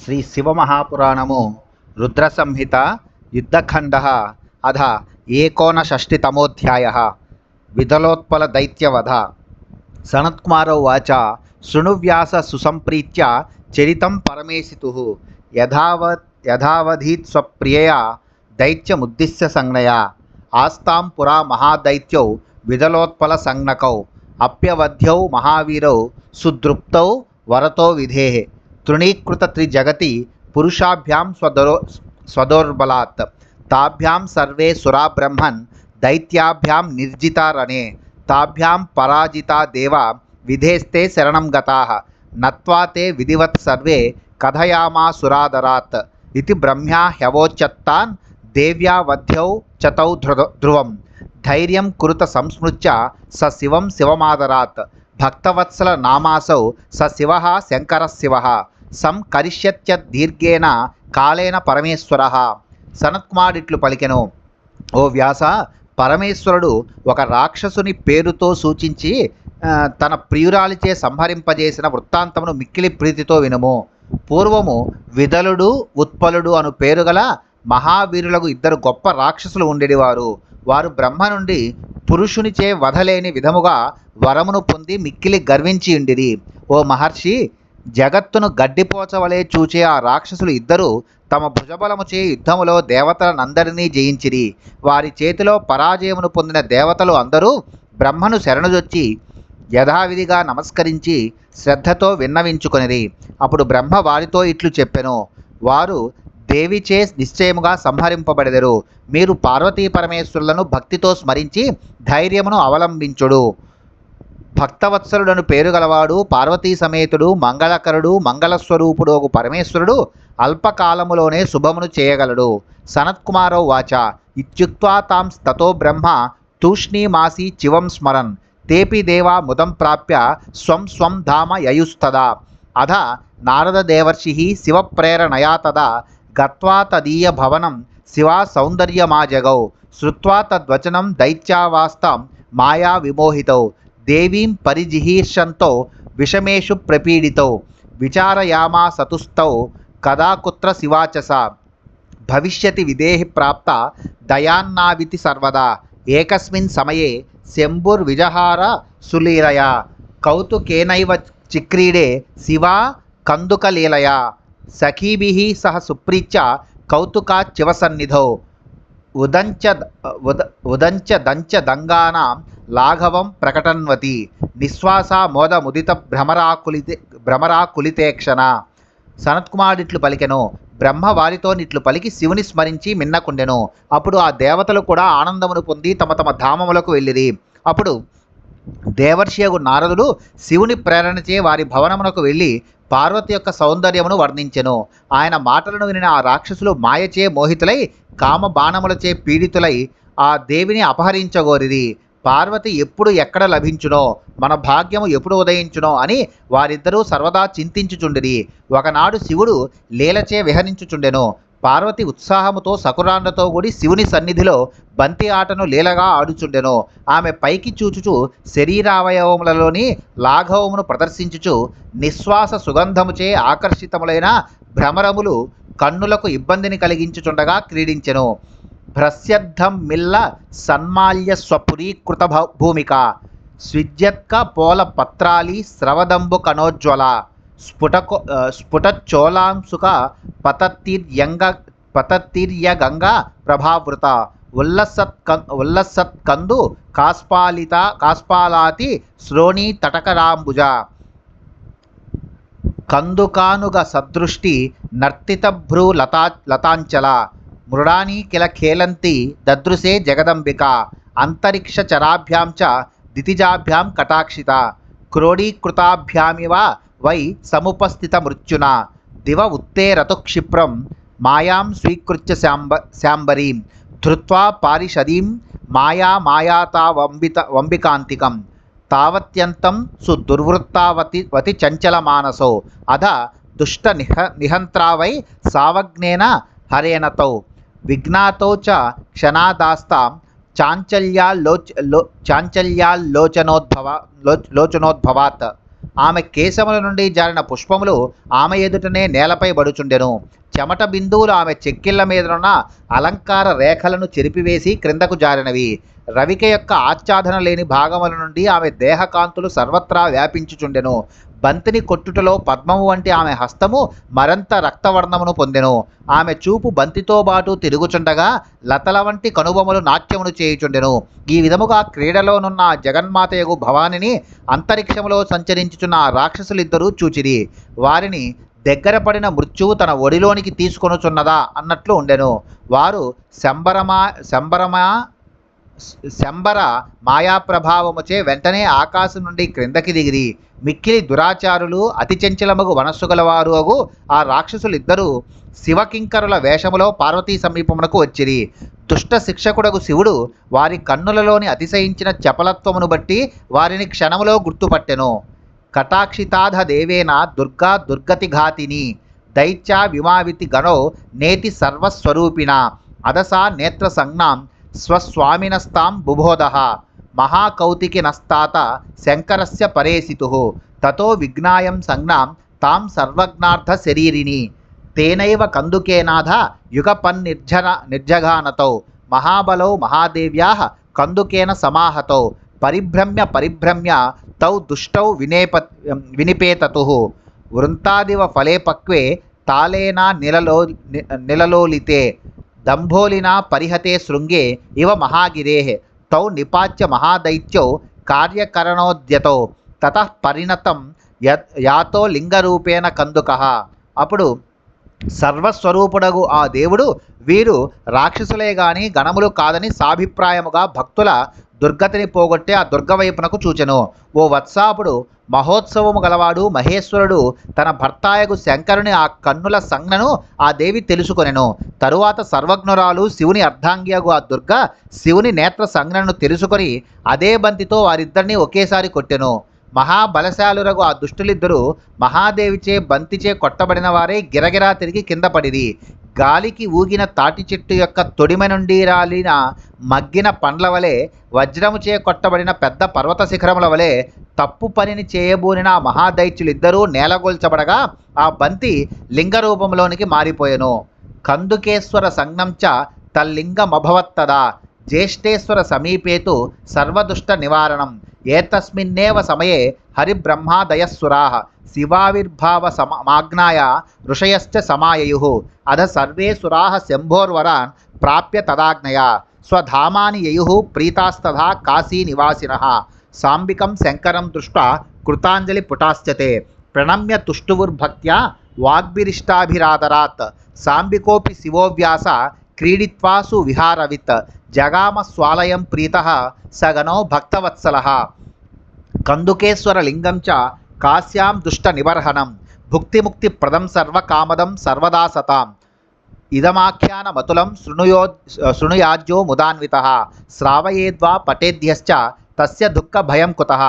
శ్రీ శివమహాపురాణము రుద్ర సంహిత యుద్ధఖండ అధ ఏకోనషష్టితమోధ్యాయ విదలోత్పల దైత్యవధ. సనత్కుమార ఉవాచ శృణు వ్యాస సుసంప్రీత్య చరితం పరమేశితుః యథావధీత్ స్వప్రియయా దైత్యముద్దిశ్య సంజ్ఞయా ఆస్తాం పురా మహాదైత్యౌ విదలోత్పల సంజ్ఞకౌ అప్యవధ్యౌ మహావీరౌ సుదృప్తౌ వరతో విధేః తృణీకృత త్రిజగతి పురుషాభ్యాం స్వదోర్బలాత్ తాభ్యాం సర్వే సురా బ్రహ్మన్ దైత్యాభ్యాం నిర్జితా రణే తాభ్యాం పరాజితా దేవ విధేస్తే శరణం గతాః నత్వా తే విధివత్ సర్వే కథయామాసురాదరాత్ ఇతి బ్రహ్మ్యా హ్యవోచత్తాన్ దేవ్యా వధ్యౌ చతౌ ధ్రువం ధైర్యం కురుత సంస్మృత్య స శివం శివమాదరాత్ భక్తవత్సల నామాసౌ స శివః శంకరః శివః సంకరిష్యత్యదీర్ఘేన కాలేన పరమేశ్వరః. సనత్కుమారుడిట్లు పలికెను, ఓ వ్యాస, పరమేశ్వరుడు ఒక రాక్షసుని పేరుతో సూచించి తన ప్రియురాలిచే సంహరింపజేసిన వృత్తాంతమును మిక్కిలి ప్రీతితో వినుము. పూర్వము విదలుడు ఉత్పలుడు అను పేరు గల మహావీరులకు ఇద్దరు గొప్ప రాక్షసులు ఉండేవారు. వారు బ్రహ్మ నుండి పురుషునిచే వధలేని విధముగా వరమును పొంది మిక్కిలి గర్వించి ఉండిరి. ఓ మహర్షి, జగత్తును గడ్డిపోచవలే చూచే ఆ రాక్షసులు ఇద్దరు తమ భుజబలముచే యుద్ధములో దేవతలనందరినీ జయించిరి. వారి చేతిలో పరాజయమును పొందిన దేవతలు అందరూ బ్రహ్మను శరణుజొచ్చి యథావిధిగా నమస్కరించి శ్రద్ధతో విన్నవించుకొనిరి. అప్పుడు బ్రహ్మ వారితో ఇట్లు చెప్పెను, వారు దేవిచే నిశ్చయముగా సంహరింపబడెదరు. మీరు పార్వతీ పరమేశ్వరులను భక్తితో స్మరించి ధైర్యమును అవలంబించుడు. భక్తవత్సలుడను పేరు గలవాడు, పార్వతీ సమేతుడు, మంగళకరుడు, మంగళస్వరూపుడు ఒక పరమేశ్వరుడు అల్పకాలములోనే శుభమును చేయగలడు. సనత్కుమారౌ వాచ ఇత్యుక్త్వా తాం తతో బ్రహ్మ తూష్ణీమాసి చివం స్మరన్ తేపి దేవా ముదం ప్రాప్య స్వం స్వం ధామ యయుస్తదా. అధ నారదదేవర్షి శివప్రేరణయా తదా గత్వా తదీయ భవనం శివా సౌందర్యమాజగౌ శ్రుత్వా తద్వచనం దైత్యావాస్తాం మాయా విమోహితౌ దేవీం పరిజిహీర్షంతో విషమేషు ప్రపీడితౌ విచారయామాసతుస్తౌ కదా కుత్ర శివాచస భవిష్యతి విదేహి ప్రాప్త దయాన్నావితి సర్వదా ఏకస్మిన్ సమయే శంభుర్విజహార సులీలయా కౌతుకేనైవ చిక్రీడే శివా కందుకలీలయా సఖీభిః సహ సుప్రీత్య కౌతుకాచ్చివసన్నిధౌ ఉదంచ దంచ దంగానాం లాఘవం ప్రకటన్వతి నిశ్వాసా మోద ముదిత భ్రమరాకులితేక్షణ. సనత్కుమారుడిట్లు పలికెను, బ్రహ్మ వారితో నిట్లు పలికి శివుని స్మరించి మిన్నకుండెను. అప్పుడు ఆ దేవతలు కూడా ఆనందమును పొంది తమ తమ ధామములకు వెళ్ళిరి. అప్పుడు దేవర్షియగు నారదుడు శివుని ప్రేరణచే వారి భవనమునకు వెళ్ళి పార్వతి యొక్క సౌందర్యమును వర్ణించెను. ఆయన మాటలను వినిన ఆ రాక్షసులు మాయచే మోహితులై కామ బాణములచే పీడితులై ఆ దేవిని అపహరించగోరిది. పార్వతి ఎప్పుడు ఎక్కడ లభించునో, మన భాగ్యము ఎప్పుడు ఉదయించునో అని వారిద్దరూ సర్వదా చింతించుచుండిరి. ఒకనాడు శివుడు లీలచే విహరించుచుండెను. పార్వతి ఉత్సాహముతో సకురాండ్రతో కూడి శివుని సన్నిధిలో బంతి ఆటను లీలగా ఆడుచుండెను. ఆమె పైకి చూచుచు శరీరావయవములలోని లాఘవమును ప్రదర్శించుచు నిశ్వాస సుగంధముచే ఆకర్షితములైన భ్రమరములు కన్నులకు ఇబ్బందిని కలిగించుచుండగా క్రీడించెను. భ్రస్యద్ధం మిల్ల సన్మాల్య స్వపురీకృత భూమిక స్విజ్యత్క పోల పత్రాలి స్రవదంబు కనోజ్వల స్ఫుటచ్చోలాంసుక పతతిర్యగంగ ప్రభావృత ఉల్లసత్కందు కాస్పాలాతి శ్రోణి తటకరాంబుజ కందుకానుగ సదృష్టి నర్తితభ్రూ లతాంచల మృడాని కిల ఖేలంతి దదృశే జగదంబిక అంతరిక్ష చరాభ్యాం చ దితిజాభ్యాం కటాక్షిత క్రోడీకృతాభ్యామివ వై సముపస్థిత మృత్యున దివ ఉత్తేరతు క్షిప్రం మాయాం స్వీకృత్య శాంబరీం ధృత్వా పారిషదీం మాయాతా వంబికాంతికం తావత్యంతం సుదుర్వృత్తావతి చంచల మానసో అధ దుష్ట నిహంత్రావై సావగ్నేన హరేణతౌ విజ్ఞాతో చ క్షణాదాస్తాం చాంచల్యాల్లోచనోద్భవాత్ ఆమె కేశముల నుండి జారిన పుష్పములు ఆమె ఎదుటనే నేలపై బడుచుండెను. చెమట బిందువులు ఆమె చెక్కిళ్ల మీదనున్న అలంకార రేఖలను చెరిపివేసి క్రిందకు జారినవి. రవిక యొక్క ఆచ్ఛాదన లేని భాగముల నుండి ఆమె దేహకాంతులు సర్వత్రా వ్యాపించుచుండెను. బంతిని కొట్టుటలో పద్మము వంటి ఆమె హస్తము మరంత రక్తవర్ణమును పొందెను. ఆమె చూపు బంతితో బాటు తిరుగుచుండగా లతల వంటి కనుబొమలు నాట్యమును చేయుచుండెను. ఈ విధముగా క్రీడలోనున్న జగన్మాతయగు భవానిని అంతరిక్షములో సంచరించుచున్న ఆ రాక్షసులిద్దరూ చూచిరి. వారిని దగ్గర పడిన మృత్యువు తన ఒడిలోనికి తీసుకొనుచున్నదా అన్నట్లు ఉండెను. వారు శంబర మాయాప్రభావముచే వెంటనే ఆకాశం నుండి క్రిందకి దిగిరి. మిక్కిలి దురాచారులు అతి చంచలమగు మనస్సు గలవారు అగు ఆ రాక్షసులిద్దరూ శివకింకరుల వేషములో పార్వతీ సమీపమునకు వచ్చిరి. దుష్ట శిక్షకుడగు శివుడు వారి కన్నులలోని అతిశయించిన చపలత్వమును బట్టి వారిని క్షణములో గుర్తుపట్టెను. కటాక్షితాధ దేవేన దుర్గా దుర్గతిఘాతిని దైత్యా విమావితి గణో నేతి సర్వస్వరూపిణ అదసా నేత్ర సంజ్ఞాం స్వస్వామినస్తాం బుబోధః మహాకౌతికినస్తాత శంకరస్య పరేసితుః తతో విజ్ఞాయం సంజ్ఞాం తాం సర్వజ్ఞార్థ శరీరిని తేనైవ కందుకేనాథ నిర్జఘానతౌ మహాబలౌ మహాదేవ్యాః కందుకేన సమాహతౌ పరిభ్రమ్య తౌ దుష్టౌ వినిపేతతుః వృంతాదివ ఫలే పక్వే తాళేనా నిలలోలితే దంభోలినా పరిహతే శృంగే ఇవ మహాగిరేః తౌ నిపాత్య మహాదైత్యౌ కార్యకరణోద్యతౌ తతః పరిణతం యాతో లింగరూపేణ కందుకః. అప్పుడు సర్వస్వరూపుడగు ఆ దేవుడు వీరు రాక్షసులే గాని గణములు కాదని సాభిప్రాయముగా భక్తుల దుర్గతిని పోగొట్టే ఆ దుర్గవైపునకు చూచెను. ఓ వత్సాపుడు మహోత్సవము గలవాడు మహేశ్వరుడు తన భర్తాయగు శంకరుని ఆ కన్నుల సంజ్ఞను ఆ దేవి తెలుసుకొనెను. తరువాత సర్వజ్ఞురాలు శివుని అర్ధాంగియగు ఆ దుర్గ శివుని నేత్ర సంజ్ఞను తెలుసుకొని అదే బంతితో వారిద్దరిని ఒకేసారి కొట్టెను. మహాబలశాలురగు ఆ దుష్టులిద్దరూ మహాదేవిచే బంతిచే కొట్టబడిన వారే గిరగిరా తిరిగి కింద పడిరి. గాలికి ఊగిన తాటి చెట్టు యొక్క తొడిమ నుండి రాలిన మగ్గిన పండ్ల వలె వజ్రముచే కొట్టబడిన పెద్ద పర్వత శిఖరముల వలె తప్పు పనిని చేయబూనిన ఆ మహాదైత్యులిద్దరూ నేలగొల్చబడగా ఆ బంతి లింగ రూపంలోనికి మారిపోయెను. కందుకేశ్వర సంజ్ఞంచ తల్లింగమభవత్తదా జ్యేష్ఠేశ్వర సమీపేతు సర్వదుష్ట నివారణం ఏతస్మిన్నేవ సమయే హరిబ్రహ్మాదయస్సురాః శివావిర్భావ మాగ్నాయ ఋషయశ్చ సమాయయుః అధ సర్వే సురాః శంభోర్వరాన్ ప్రాప్య తదాజ్ఞయా స్వధామాని యయుః ప్రీతాస్తథా కాశీ నివాసినః సాంబికం శంకరం దృష్ట్వా కృతాంజలి పుటాశ్చతే ప్రణమ్య తుష్టువుర్భక్త్యా వాగ్భిరిష్టాభిరాదరాత్ సాంబికోపి శివోవ్యాస క్రీడిత్వాసు విహారవిత్ జగామ స్వాలయం ప్రీతః సగనో భక్తవత్సలః కందుకేశ్వర లింగం చ కాశ్యాం దుష్ట నివర్హణం భుక్తిముక్తి ప్రదం సర్వకామదం సర్వదా సతాం ఇదమాఖ్యానమతులం శృణుయాజ్యో ముదాన్వితః శ్రావయేద్వా పఠేద్యశ్చ తస్య దుఃఖ భయం కుతః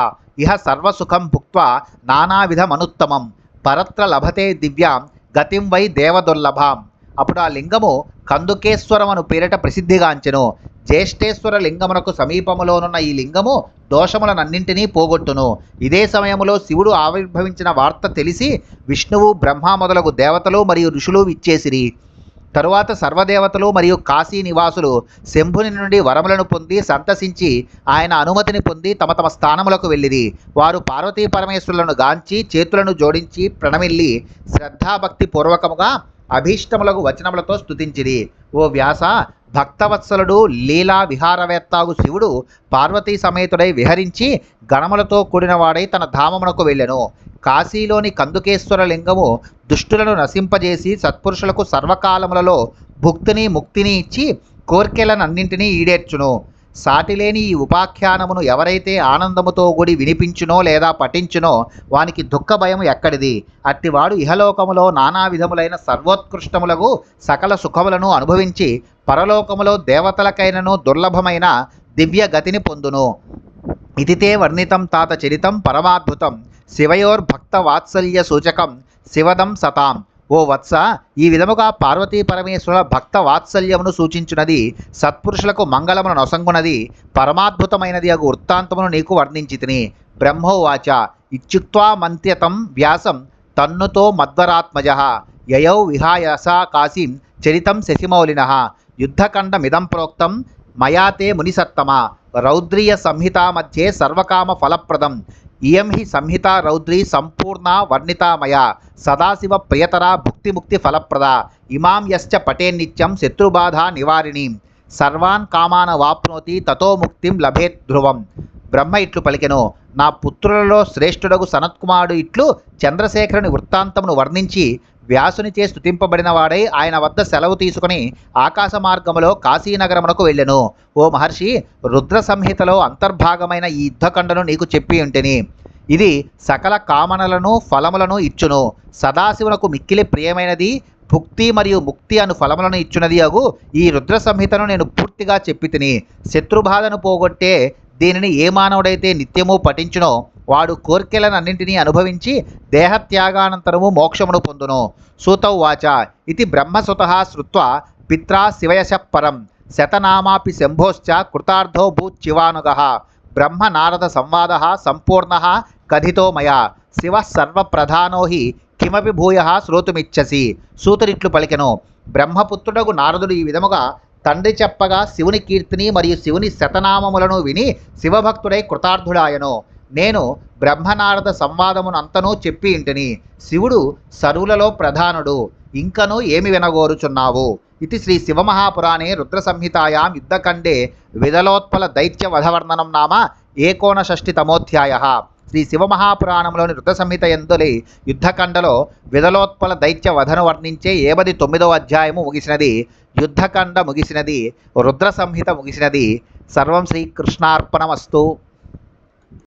ఇహ సర్వసుఖం భుక్త్వా నానావిధమనుత్తమం పరత్ర లభతే దివ్యాం గతిం వై దేవదుర్లభాం. అప్పుడు ఆ లింగము కందుకేశ్వరమను పేరిట ప్రసిద్ధిగాంచెను. జ్యేష్ఠేశ్వర లింగమునకు సమీపములోనున్న ఈ లింగము దోషములనన్నింటినీ పోగొట్టును. ఇదే సమయములో శివుడు ఆవిర్భవించిన వార్త తెలిసి విష్ణువు బ్రహ్మ మొదలగు దేవతలు మరియు ఋషులు ఇచ్చేసిరి. తరువాత సర్వదేవతలు మరియు కాశీ నివాసులు శంభుని నుండి వరములను పొంది సంతసించి ఆయన అనుమతిని పొంది తమ తమ స్థానములకు వెళ్ళిరి. వారు పార్వతీ పరమేశ్వరులను గాంచి చేతులను జోడించి ప్రణమిల్లి శ్రద్ధాభక్తి పూర్వకముగా అభీష్టములకు వచనములతో స్తుతించిరి. ఓ వ్యాస, భక్తవత్సలుడు లీలా విహారవేత్తాగు శివుడు పార్వతీ సమేతుడై విహరించి గణములతో కూడినవాడై తన ధామమునకు వెళ్ళెను. కాశీలోని కందుకేశ్వర లింగము దుష్టులను నశింపజేసి సత్పురుషులకు సర్వకాలములలో భుక్తిని ముక్తిని ఇచ్చి కోర్కెలనన్నింటినీ ఈడేర్చును. సాటిలేని ఈ ఉపాఖ్యానమును ఎవరైతే ఆనందముతో కూడి వినిపించునో లేదా పఠించునో వానికి దుఃఖ భయం ఎక్కడిది. అట్టివాడు ఇహలోకములో నానా విధములైన సర్వోత్కృష్టములకు సకల సుఖములను అనుభవించి పరలోకములో దేవతలకైనను దుర్లభమైన దివ్య గతిని పొందును. ఇదితే వర్ణితం తాత చరితం పరమాద్భుతం శివయోర్భక్త వాత్సల్య సూచకం శివదం సతాం. ఓ వత్స, ఈ విధముగా పార్వతీ పరమేశ్వరుల భక్త వాత్సల్యమును సూచించున్నది, సత్పురుషులకు మంగళమును నొసంగునది, పరమాద్భుతమైనది అగు వృత్తాంతమును నీకు వర్ణించితిని. బ్రహ్మోవాచ ఇత్యుక్త్వా మంత్యతం వ్యాసం తన్నుతో మధ్వరాత్మజ యయౌ విహాయసా కాశీం చరితం శశిమౌళినః యుద్ధఖండమిదం ప్రోక్తం మయాతే మునిసత్తమ రౌద్రీయ సంహితా మధ్యే సర్వకామ ఫలప్రదం ఇయం హి సంహితా రౌద్రీ సంపూర్ణ వర్ణితా మయా సదాశివ ప్రియతరా భుక్తిముక్తి ఫలప్రద ఇమాం యశ్చ పటేన్నిత్యం శత్రుబాధా నివారిణీం సర్వాన్ కామాన వాప్నోతి తతో ముక్తిం లభేత్ ధ్రువం. బ్రహ్మ ఇట్లు పలికెను, నా పుత్రులలో శ్రేష్ఠుడగు సనత్కుమారుడు ఇట్లు చంద్రశేఖరుని వృత్తాంతమును వర్ణించి వ్యాసునిచే స్తుతింపబడిన వాడై ఆయన వద్ద సెలవు తీసుకుని ఆకాశ మార్గములో కాశీనగరమునకు వెళ్ళెను. ఓ మహర్షి, రుద్ర సంహితలో అంతర్భాగమైన ఈ యుద్ధఖండను నీకు చెప్పి ఉంటిని. ఇది సకల కామనలను ఫలములను ఇచ్చును. సదాశివునకు మిక్కిలి ప్రియమైనది, భుక్తి మరియు ముక్తి అను ఫలములను ఇచ్చునది అగు ఈ రుద్ర సంహితను నేను పూర్తిగా చెప్పి తిని. శత్రుబాధను పోగొట్టే దీనిని ఏ మానవుడైతే నిత్యము పఠించునో వాడు కోర్కెలనన్నింటినీ అనుభవించి దేహత్యాగానంతరము మోక్షమును పొందును. సూతౌవాచ ఇది బ్రహ్మసుతః శ్రుత్వా పిత్రా శివయశ పరం శతనామాపి శంభోశ్చ కృతార్థో భూచ్చివానుగః బ్రహ్మ నారద సంవాదః సంపూర్ణః కథితో మయా శివః సర్వప్రధానో హి కిమపి భూయః శ్రోతుమిచ్చసి. సూతుడిట్లు పలికెను, బ్రహ్మపుత్రుడగు నారదుడు ఈ విధముగా తండ్రి చెప్పగా శివుని కీర్తిని మరియు శివుని శతనామములను విని శివభక్తుడై కృతార్థుడాయను. నేను బ్రహ్మనారద సంవాదమునంతనూ చెప్పి ఇంటిని. శివుడు సరువులలో ప్రధానుడు, ఇంకను ఏమి వినగోరుచున్నావు? ఇది శ్రీ శివమహాపురాణే రుద్ర సంహితాయాం యుద్ధఖండే విదలోత్పల దైత్య వధవర్ణనం నామ 59తమోధ్యాయ. శ్రీ శివమహాపురాణంలోని రుద్ర సంహిత యందులి యుద్ధఖండలో విదలోత్పల దైత్య వధను వర్ణించే 59వ అధ్యాయము ముగిసినది. యుద్ధఖండ ముగిసినది, రుద్ర సంహిత ముగిసినది. సర్వం శ్రీకృష్ణార్పణమస్తు.